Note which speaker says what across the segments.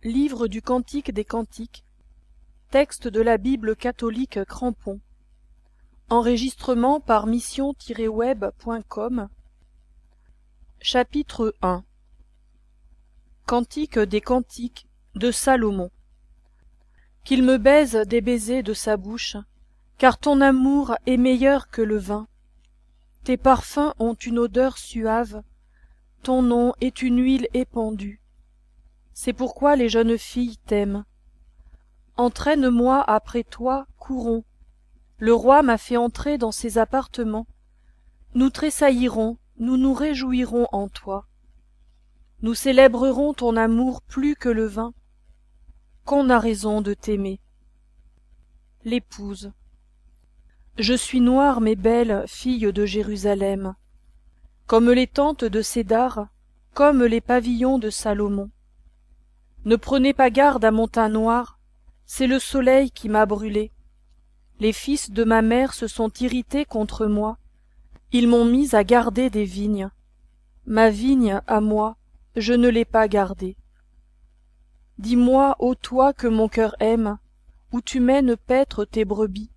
Speaker 1: Livre du Cantique des Cantiques. Texte de la Bible catholique Crampon. Enregistrement par mission-web.com. Chapitre 1. Cantique des Cantiques de Salomon. Qu'il me baise des baisers de sa bouche, car ton amour est meilleur que le vin. Tes parfums ont une odeur suave, ton nom est une huile épandue. C'est pourquoi les jeunes filles t'aiment. Entraîne-moi après toi, courons. Le roi m'a fait entrer dans ses appartements. Nous tressaillirons, nous nous réjouirons en toi. Nous célébrerons ton amour plus que le vin. Qu'on a raison de t'aimer. L'épouse. Je suis noire mais belle, fille de Jérusalem, comme les tentes de Cédar, comme les pavillons de Salomon. Ne prenez pas garde à mon teint noir, c'est le soleil qui m'a brûlé. Les fils de ma mère se sont irrités contre moi, ils m'ont mis à garder des vignes. Ma vigne, à moi, je ne l'ai pas gardée. Dis-moi, ô toi que mon cœur aime, où tu mènes paître tes brebis,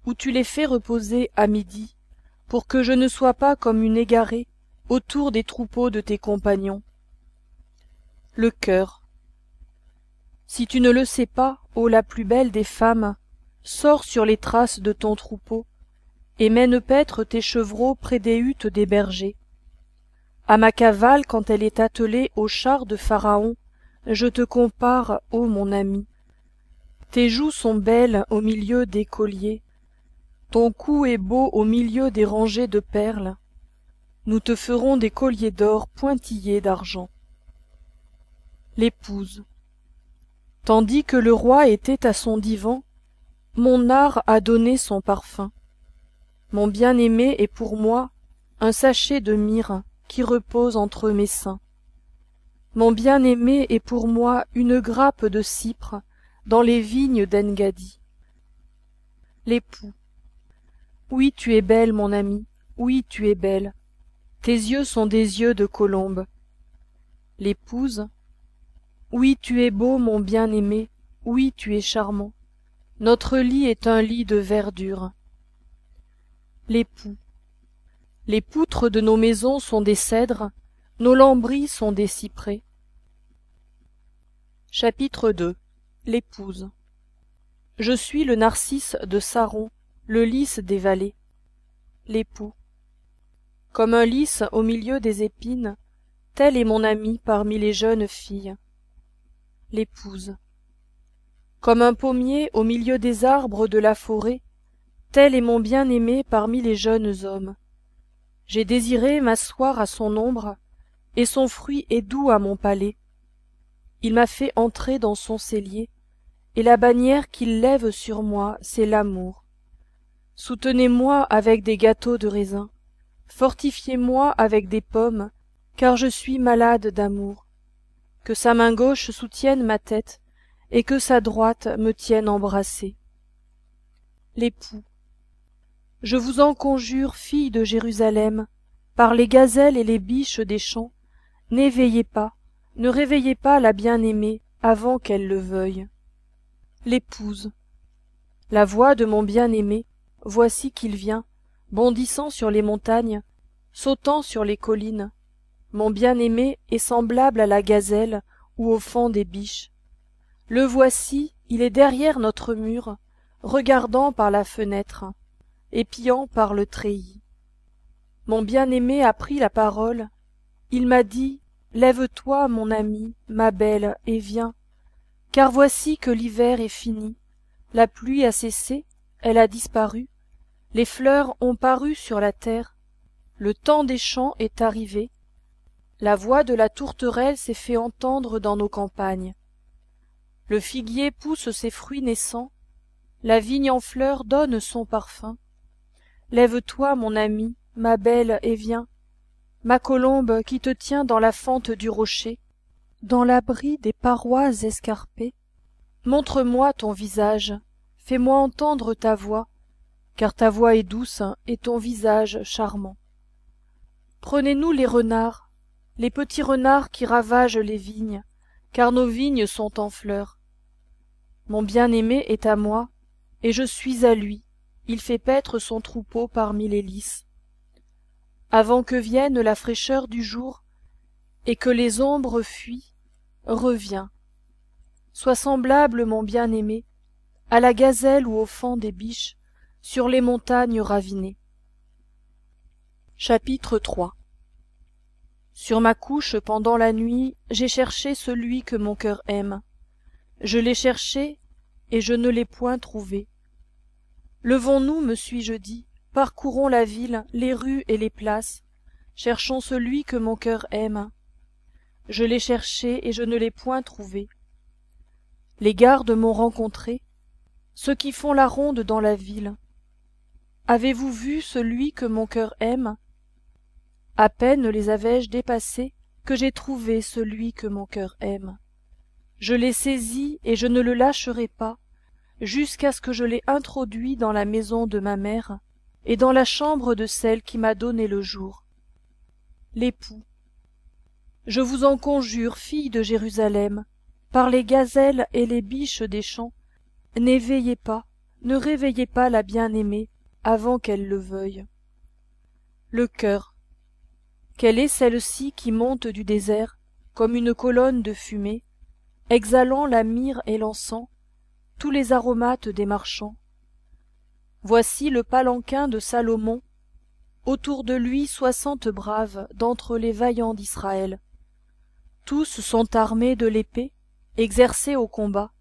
Speaker 1: où tu les fais reposer à midi, pour que je ne sois pas comme une égarée autour des troupeaux de tes compagnons. Le cœur. Si tu ne le sais pas, ô la plus belle des femmes, sors sur les traces de ton troupeau, et mène paître tes chevreaux près des huttes des bergers. À ma cavale, quand elle est attelée au char de Pharaon, je te compare, ô mon ami. Tes joues sont belles au milieu des colliers, ton cou est beau au milieu des rangées de perles. Nous te ferons des colliers d'or pointillés d'argent. L'épouse. Tandis que le roi était à son divan, mon art a donné son parfum. Mon bien-aimé est pour moi un sachet de myrrhe qui repose entre mes seins. Mon bien-aimé est pour moi une grappe de cypre dans les vignes d'Engadi. L'époux. Oui, tu es belle, mon ami, oui, tu es belle. Tes yeux sont des yeux de colombe. L'épouse. Oui, tu es beau, mon bien-aimé, oui, tu es charmant. Notre lit est un lit de verdure. L'époux. Les poutres de nos maisons sont des cèdres, nos lambris sont des cyprès. Chapitre 2. L'épouse. Je suis le narcisse de Saron, le lys des vallées. L'époux. Comme un lys au milieu des épines, tel est mon ami parmi les jeunes filles. L'épouse. Comme un pommier au milieu des arbres de la forêt, tel est mon bien-aimé parmi les jeunes hommes. J'ai désiré m'asseoir à son ombre, et son fruit est doux à mon palais. Il m'a fait entrer dans son cellier, et la bannière qu'il lève sur moi, c'est l'amour. Soutenez-moi avec des gâteaux de raisin, fortifiez-moi avec des pommes, car je suis malade d'amour. Que sa main gauche soutienne ma tête, et que sa droite me tienne embrassée. L'époux. Je vous en conjure, filles de Jérusalem, par les gazelles et les biches des champs, n'éveillez pas, ne réveillez pas la bien-aimée avant qu'elle le veuille. L'épouse. La voix de mon bien-aimé, voici qu'il vient, bondissant sur les montagnes, sautant sur les collines. Mon bien-aimé est semblable à la gazelle ou au fond des biches. Le voici, il est derrière notre mur, regardant par la fenêtre, épiant par le treillis. Mon bien-aimé a pris la parole, il m'a dit « Lève-toi, mon ami, ma belle, et viens, car voici que l'hiver est fini, la pluie a cessé, elle a disparu, les fleurs ont paru sur la terre, le temps des champs est arrivé, la voix de la tourterelle s'est fait entendre dans nos campagnes. Le figuier pousse ses fruits naissants, la vigne en fleurs donne son parfum. Lève-toi, mon ami, ma belle, et viens, ma colombe qui te tient dans la fente du rocher, dans l'abri des parois escarpées. Montre-moi ton visage, fais-moi entendre ta voix, car ta voix est douce et ton visage charmant. Prenez-nous les renards, les petits renards qui ravagent les vignes, car nos vignes sont en fleurs. Mon bien-aimé est à moi, et je suis à lui, il fait paître son troupeau parmi les lys. Avant que vienne la fraîcheur du jour, et que les ombres fuient, reviens. Sois semblable, mon bien-aimé, à la gazelle ou au faon des biches, sur les montagnes ravinées. Chapitre 3. Sur ma couche pendant la nuit, j'ai cherché celui que mon cœur aime. Je l'ai cherché, et je ne l'ai point trouvé. Levons-nous, me suis-je dit, parcourons la ville, les rues et les places, cherchons celui que mon cœur aime. Je l'ai cherché, et je ne l'ai point trouvé. Les gardes m'ont rencontré, ceux qui font la ronde dans la ville. Avez-vous vu celui que mon cœur aime? À peine les avais-je dépassés que j'ai trouvé celui que mon cœur aime. Je l'ai saisi et je ne le lâcherai pas, jusqu'à ce que je l'ai introduit dans la maison de ma mère et dans la chambre de celle qui m'a donné le jour. L'époux. Je vous en conjure, filles de Jérusalem, par les gazelles et les biches des champs, n'éveillez pas, ne réveillez pas la bien-aimée avant qu'elle le veuille. Le cœur. Quelle est celle-ci qui monte du désert, comme une colonne de fumée, exhalant la myrrhe et l'encens, tous les aromates des marchands. Voici le palanquin de Salomon, autour de lui 60 braves d'entre les vaillants d'Israël. Tous sont armés de l'épée, exercés au combat.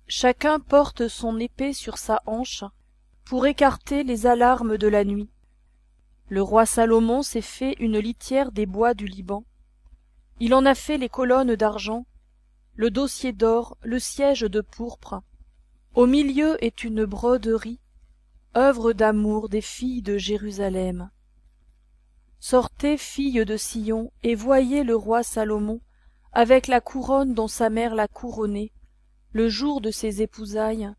Speaker 1: Chacun porte son épée sur sa hanche, pour écarter les alarmes de la nuit. Le roi Salomon s'est fait une litière des bois du Liban. Il en a fait les colonnes d'argent, le dossier d'or, le siège de pourpre. Au milieu est une broderie, œuvre d'amour des filles de Jérusalem. Sortez, filles de Sion, et voyez le roi Salomon, avec la couronne dont sa mère l'a couronné, le jour de ses épousailles,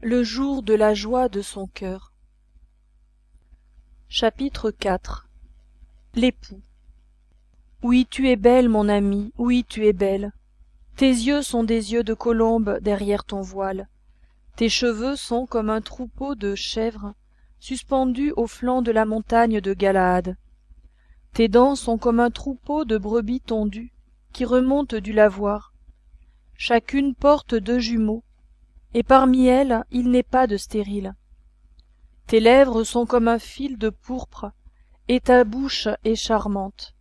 Speaker 1: le jour de la joie de son cœur. Chapitre 4. L'époux. Oui, tu es belle, mon ami, oui, tu es belle. Tes yeux sont des yeux de colombe derrière ton voile. Tes cheveux sont comme un troupeau de chèvres suspendus au flanc de la montagne de Galaad. Tes dents sont comme un troupeau de brebis tondues qui remontent du lavoir. Chacune porte 2 jumeaux, et parmi elles il n'est pas de stérile. Tes lèvres sont comme un fil de pourpre, et ta bouche est charmante.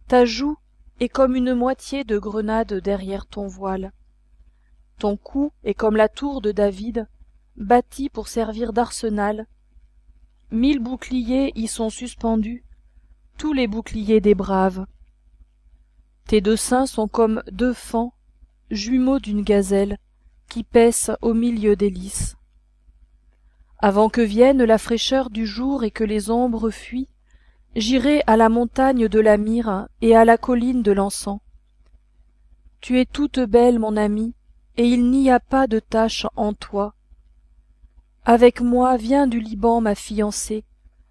Speaker 1: Ta joue est comme une moitié de grenade derrière ton voile. Ton cou est comme la tour de David, bâtie pour servir d'arsenal. 1000 boucliers y sont suspendus, tous les boucliers des braves. Tes 2 seins sont comme 2 faons, jumeaux d'une gazelle, qui paissent au milieu des lys. Avant que vienne la fraîcheur du jour et que les ombres fuient, j'irai à la montagne de la myrrhe et à la colline de l'encens. Tu es toute belle, mon amie, et il n'y a pas de tache en toi. Avec moi, viens du Liban, ma fiancée,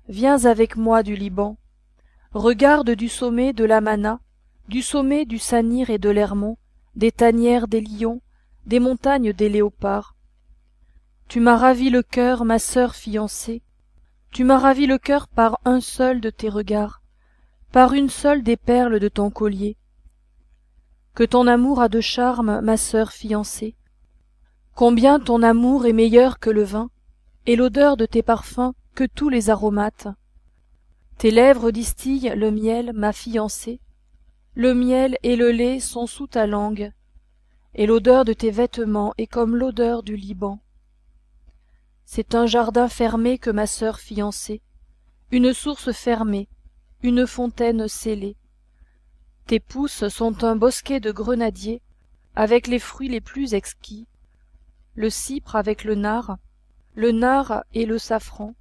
Speaker 1: viens avec moi du Liban. Regarde du sommet de l'Amana, du sommet du Sanir et de l'Hermon, des tanières des lions, des montagnes des léopards. Tu m'as ravi le cœur, ma sœur fiancée. Tu m'as ravi le cœur par un seul de tes regards, par une seule des perles de ton collier. Que ton amour a de charme, ma sœur fiancée. Combien ton amour est meilleur que le vin, et l'odeur de tes parfums que tous les aromates. Tes lèvres distillent le miel, ma fiancée. Le miel et le lait sont sous ta langue, et l'odeur de tes vêtements est comme l'odeur du Liban. C'est un jardin fermé que ma sœur fiancée, une source fermée, une fontaine scellée. Tes pousses sont un bosquet de grenadiers, avec les fruits les plus exquis, le cypre avec le nard et le safran,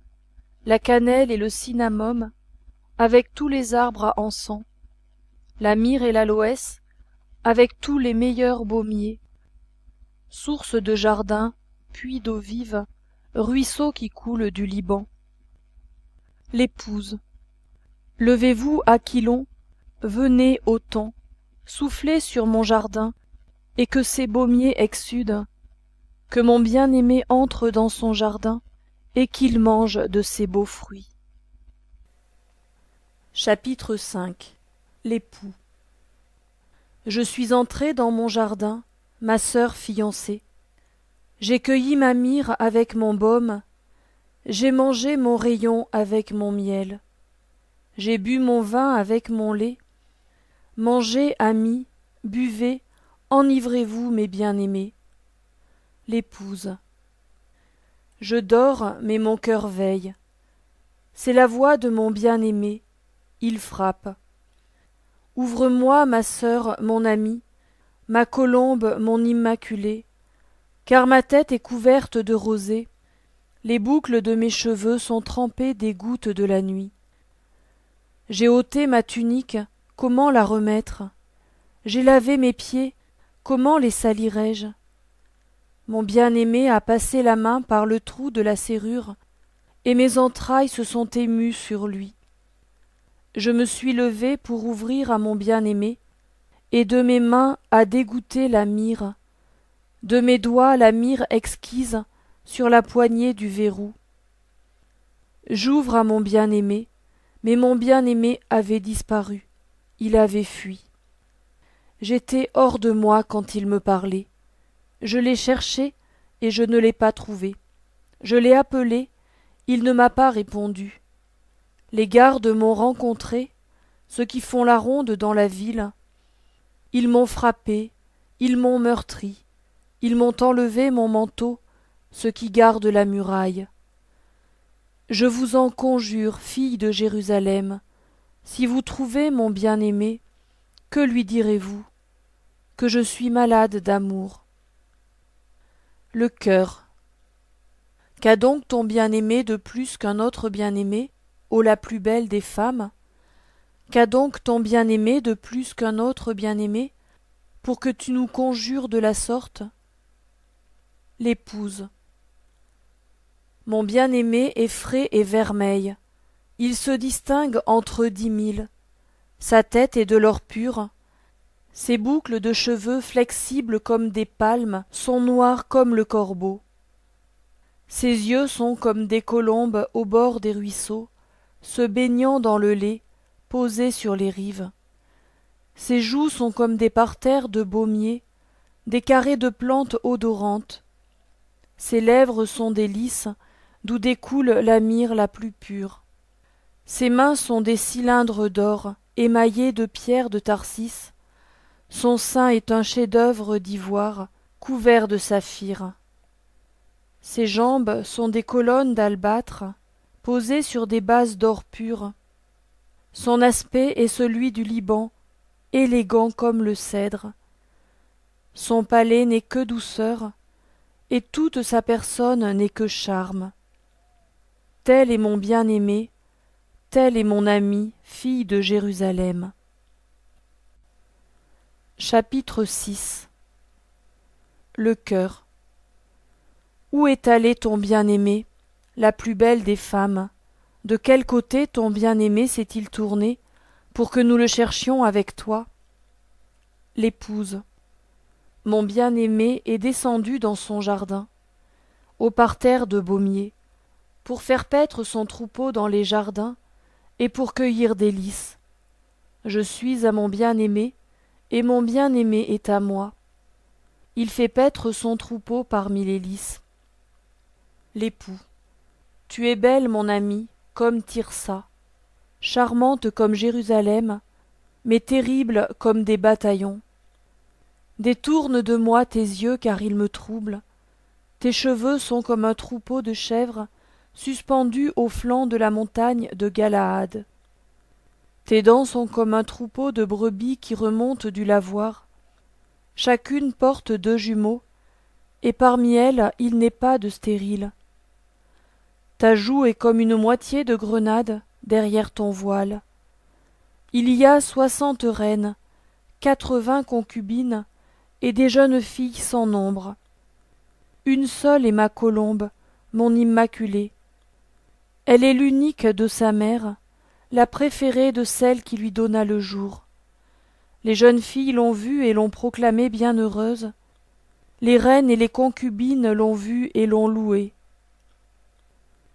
Speaker 1: la cannelle et le cinnamome, avec tous les arbres à encens, la myrrhe et l'aloès, avec tous les meilleurs baumiers, source de jardin, puits d'eau vive, ruisseau qui coule du Liban. L'épouse. Levez-vous, Aquilon, venez, Othon, soufflez sur mon jardin, et que ses baumiers exsudent, que mon bien-aimé entre dans son jardin, et qu'il mange de ses beaux fruits. Chapitre 5. L'époux. Je suis entré dans mon jardin, ma sœur fiancée. J'ai cueilli ma myrrhe avec mon baume, j'ai mangé mon rayon avec mon miel. J'ai bu mon vin avec mon lait. Mangez, amis, buvez, enivrez-vous, mes bien-aimés. L'épouse. Je dors, mais mon cœur veille. C'est la voix de mon bien-aimé. Il frappe. Ouvre-moi, ma sœur, mon amie, ma colombe, mon immaculée, car ma tête est couverte de rosée, les boucles de mes cheveux sont trempées des gouttes de la nuit. J'ai ôté ma tunique, comment la remettre? J'ai lavé mes pieds, comment les salirai-je? Mon bien-aimé a passé la main par le trou de la serrure, et mes entrailles se sont émues sur lui. Je me suis levé pour ouvrir à mon bien-aimé, et de mes mains a dégoûté la myrrhe, de mes doigts la myrrhe exquise sur la poignée du verrou. J'ouvre à mon bien-aimé, mais mon bien-aimé avait disparu, il avait fui. J'étais hors de moi quand il me parlait. Je l'ai cherché et je ne l'ai pas trouvé. Je l'ai appelé, il ne m'a pas répondu. Les gardes m'ont rencontré, ceux qui font la ronde dans la ville. Ils m'ont frappé, ils m'ont meurtri, ils m'ont enlevé mon manteau, ceux qui gardent la muraille. Je vous en conjure, filles de Jérusalem, si vous trouvez mon bien-aimé, que lui direz-vous? Que je suis malade d'amour. Le cœur. Qu'a donc ton bien-aimé de plus qu'un autre bien-aimé, ô la plus belle des femmes? Qu'a donc ton bien-aimé de plus qu'un autre bien-aimé, pour que tu nous conjures de la sorte? L'épouse. Mon bien-aimé est frais et vermeil, il se distingue entre 10 000. Sa tête est de l'or pur, ses boucles de cheveux flexibles comme des palmes sont noires comme le corbeau. Ses yeux sont comme des colombes au bord des ruisseaux, se baignant dans le lait, posés sur les rives. Ses joues sont comme des parterres de baumiers, des carrés de plantes odorantes. Ses lèvres sont des lys, d'où découle la myrrhe la plus pure. Ses mains sont des cylindres d'or, émaillés de pierres de Tarsis. Son sein est un chef-d'œuvre d'ivoire, couvert de saphir. Ses jambes sont des colonnes d'albâtre, posées sur des bases d'or pur. Son aspect est celui du Liban, élégant comme le cèdre. Son palais n'est que douceur, et toute sa personne n'est que charme. Tel est mon bien-aimé, tel est mon ami, fille de Jérusalem. Chapitre 6. Le cœur. Où est allé ton bien-aimé, la plus belle des femmes? De quel côté ton bien-aimé s'est-il tourné, pour que nous le cherchions avec toi? L'épouse. Mon bien-aimé est descendu dans son jardin, au parterre de baumiers, pour faire paître son troupeau dans les jardins, et pour cueillir des lys. Je suis à mon bien-aimé, et mon bien-aimé est à moi. Il fait paître son troupeau parmi les lys. L'époux. Tu es belle, mon ami, comme Thyrsa, charmante comme Jérusalem, mais terrible comme des bataillons. Détourne de moi tes yeux, car ils me troublent. Tes cheveux sont comme un troupeau de chèvres suspendus au flanc de la montagne de Galaad. Tes dents sont comme un troupeau de brebis qui remontent du lavoir. Chacune porte 2 jumeaux, et parmi elles il n'est pas de stérile. Ta joue est comme une moitié de grenade derrière ton voile. Il y a 60 reines, 80 concubines, et des jeunes filles sans nombre. Une seule est ma colombe, mon immaculée. Elle est l'unique de sa mère, la préférée de celle qui lui donna le jour. Les jeunes filles l'ont vue et l'ont proclamée bienheureuse. Les reines et les concubines l'ont vue et l'ont louée.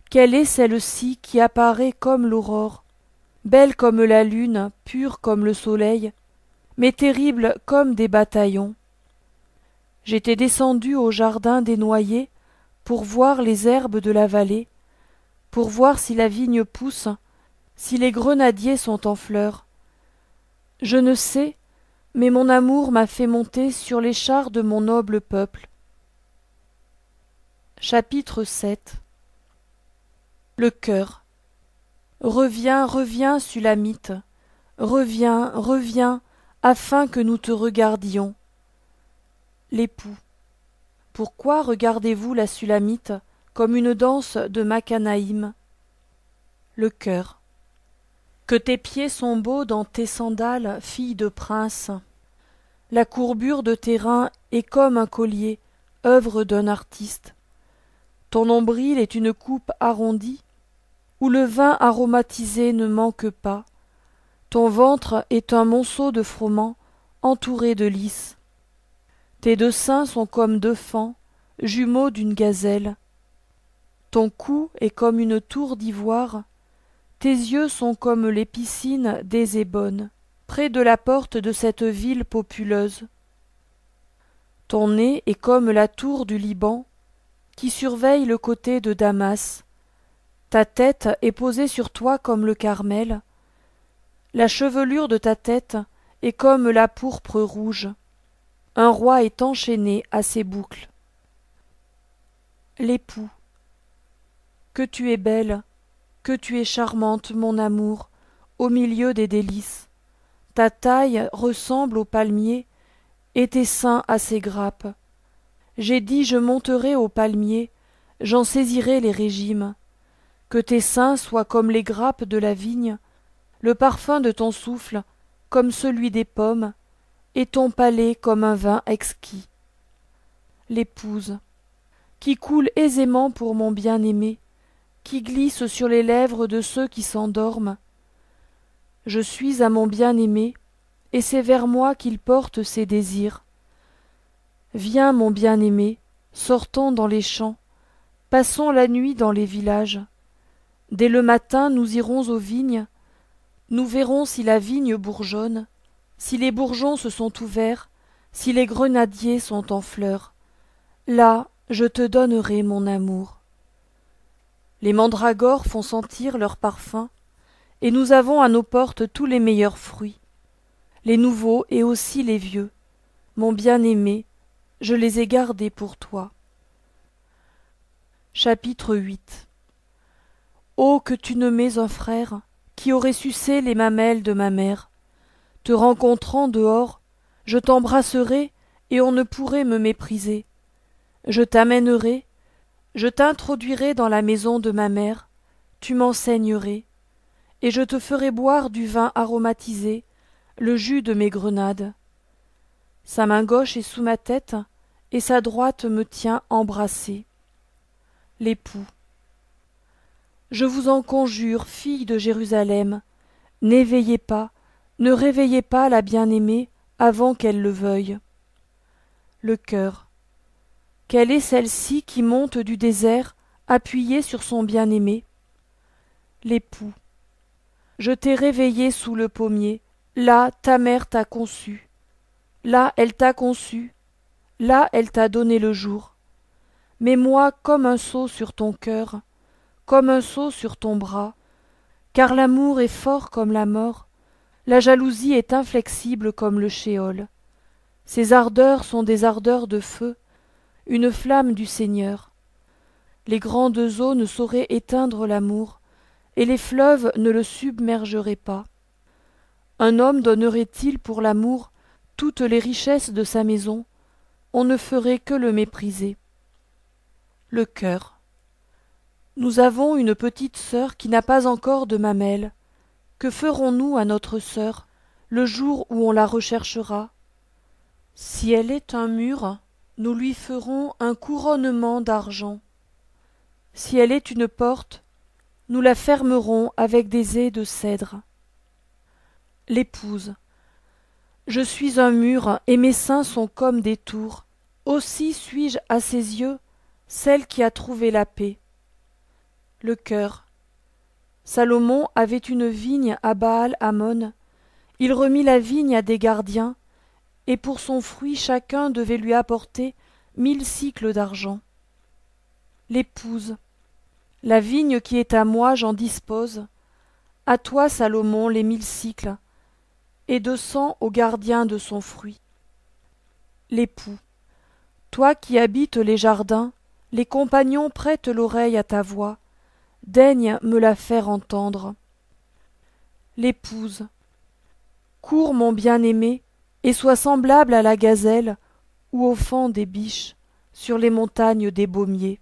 Speaker 1: Quelle est celle-ci qui apparaît comme l'aurore, belle comme la lune, pure comme le soleil, mais terrible comme des bataillons? J'étais descendu au jardin des noyers pour voir les herbes de la vallée, pour voir si la vigne pousse, si les grenadiers sont en fleurs. Je ne sais, mais mon amour m'a fait monter sur les chars de mon noble peuple. Chapitre 7. Le cœur. Reviens, reviens, Sulamite, reviens, reviens, afin que nous te regardions. L'époux. Pourquoi regardez-vous la Sulamite comme une danse de Macanaïm? Le cœur. Que tes pieds sont beaux dans tes sandales, fille de prince. La courbure de tes reins est comme un collier, œuvre d'un artiste. Ton nombril est une coupe arrondie, où le vin aromatisé ne manque pas. Ton ventre est un monceau de froment entouré de lys. Tes deux seins sont comme deux faons, jumeaux d'une gazelle. Ton cou est comme une tour d'ivoire. Tes yeux sont comme les piscines d'Hésébone, près de la porte de cette ville populeuse. Ton nez est comme la tour du Liban, qui surveille le côté de Damas. Ta tête est posée sur toi comme le Carmel. La chevelure de ta tête est comme la pourpre rouge. Un roi est enchaîné à ses boucles. L'époux. Que tu es belle, que tu es charmante, mon amour, au milieu des délices. Ta taille ressemble au palmier, et tes seins à ses grappes. J'ai dit je monterai au palmier, j'en saisirai les régimes. Que tes seins soient comme les grappes de la vigne, le parfum de ton souffle comme celui des pommes, et ton palais comme un vin exquis. L'épouse. Qui coule aisément pour mon bien-aimé, qui glisse sur les lèvres de ceux qui s'endorment. Je suis à mon bien-aimé, et c'est vers moi qu'il porte ses désirs. Viens, mon bien-aimé, sortons dans les champs, passons la nuit dans les villages. Dès le matin nous irons aux vignes, nous verrons si la vigne bourgeonne, si les bourgeons se sont ouverts, si les grenadiers sont en fleurs. Là, je te donnerai mon amour. Les mandragores font sentir leur parfum, et nous avons à nos portes tous les meilleurs fruits, les nouveaux et aussi les vieux. Mon bien-aimé, je les ai gardés pour toi. Chapitre 8. Ô que tu nommais un frère, qui aurait sucé les mamelles de ma mère. Te rencontrant dehors, je t'embrasserai, et on ne pourrait me mépriser. Je t'amènerai, je t'introduirai dans la maison de ma mère, tu m'enseignerais, et je te ferai boire du vin aromatisé, le jus de mes grenades. Sa main gauche est sous ma tête, et sa droite me tient embrassée. L'époux. Je vous en conjure, filles de Jérusalem, n'éveillez pas, ne réveillez pas la bien-aimée avant qu'elle le veuille. Le cœur. Quelle est celle-ci qui monte du désert, appuyée sur son bien-aimé? L'époux. Je t'ai réveillé sous le pommier, là ta mère t'a conçu. Là elle t'a conçu, là elle t'a donné le jour. Mets-moi comme un sceau sur ton cœur, comme un sceau sur ton bras, car l'amour est fort comme la mort, la jalousie est inflexible comme le shéol. Ses ardeurs sont des ardeurs de feu, une flamme du Seigneur. Les grandes eaux ne sauraient éteindre l'amour, et les fleuves ne le submergeraient pas. Un homme donnerait-il pour l'amour toutes les richesses de sa maison? On ne ferait que le mépriser. Le cœur. Nous avons une petite sœur qui n'a pas encore de mamelles. Que ferons-nous à notre sœur le jour où on la recherchera? Si elle est un mur, nous lui ferons un couronnement d'argent. Si elle est une porte, nous la fermerons avec des ais de cèdre. L'épouse. Je suis un mur, et mes seins sont comme des tours. Aussi suis-je à ses yeux celle qui a trouvé la paix. Le cœur. Salomon avait une vigne à Baal-Hamon. Il remit la vigne à des gardiens, et pour son fruit chacun devait lui apporter 1000 sicles d'argent. L'épouse. La vigne qui est à moi, j'en dispose. À toi, Salomon, les 1000 sicles, et 200 aux gardiens de son fruit. L'époux. Toi qui habites les jardins, les compagnons prêtent l'oreille à ta voix. Daigne me la faire entendre. L'épouse. Cours, mon bien-aimé, et sois semblable à la gazelle ou au faon des biches sur les montagnes des baumiers.